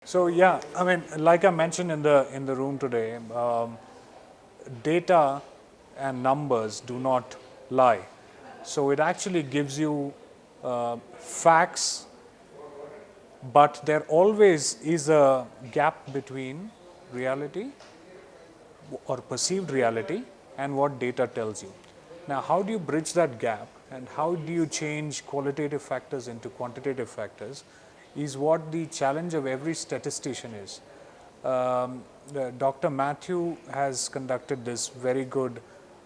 So yeah, I mean, like I mentioned in the room today, data and numbers do not lie. So it actually gives you facts, but there always is a gap between reality or perceived reality and what data tells you. Now, how do you bridge that gap and how do you change qualitative factors into quantitative factors is what the challenge of every statistician is. Dr. Matthew has conducted this very good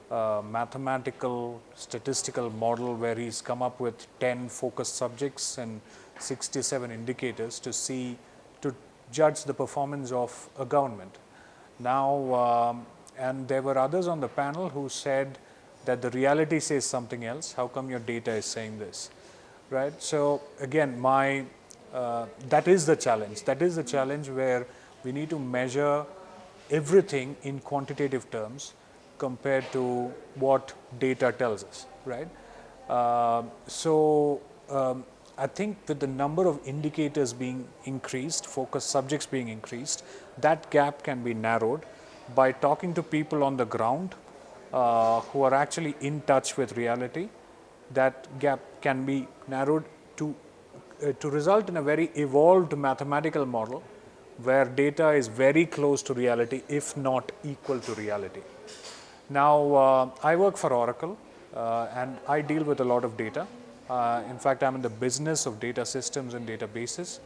mathematical statistical model where he's come up with 10 focus subjects and 67 indicators to judge the performance of a government. Now, and there were others on the panel who said that the reality says something else. How come your data is saying this, right? So again, that is the challenge. That is the challenge where we need to measure everything in quantitative terms compared to what data tells us, right? I think with the number of indicators being increased, focus subjects being increased, that gap can be narrowed by talking to people on the ground who are actually in touch with reality. That gap can be narrowed to result in a very evolved mathematical model where data is very close to reality, if not equal to reality. Now, I work for Oracle and I deal with a lot of data. In fact, I'm in the business of data systems and databases.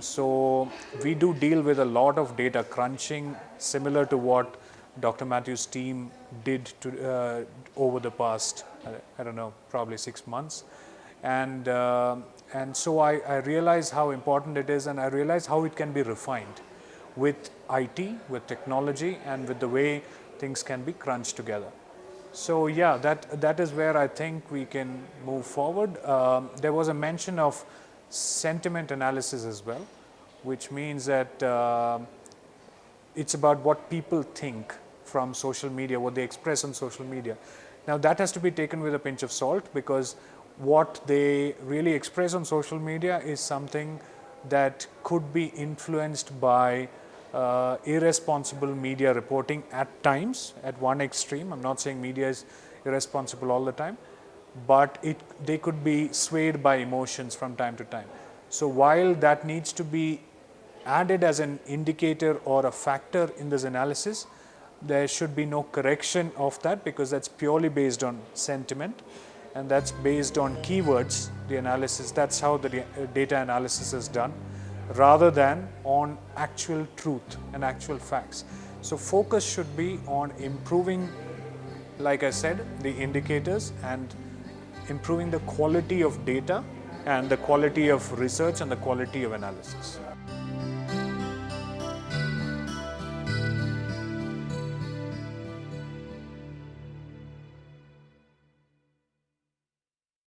So we do deal with a lot of data crunching, similar to what Dr. Matthew's team did over the past, I don't know, probably 6 months. And so I realize how important it is, and I realize how it can be refined with IT, with technology, and with the way things can be crunched together. So yeah, that is where I think we can move forward. There was a mention of sentiment analysis as well, which means that it's about what people think from social media, what they express on social media. Now that has to be taken with a pinch of salt, because what they really express on social media is something that could be influenced by irresponsible media reporting at times, at one extreme. I'm not saying media is irresponsible all the time, but they could be swayed by emotions from time to time. So while that needs to be added as an indicator or a factor in this analysis, there should be no correction of that, because that's purely based on sentiment and that's based on keywords, the analysis. That's how the data analysis is done, rather than on actual truth and actual facts. So focus should be on improving, like I said, the indicators and improving the quality of data and the quality of research and the quality of analysis.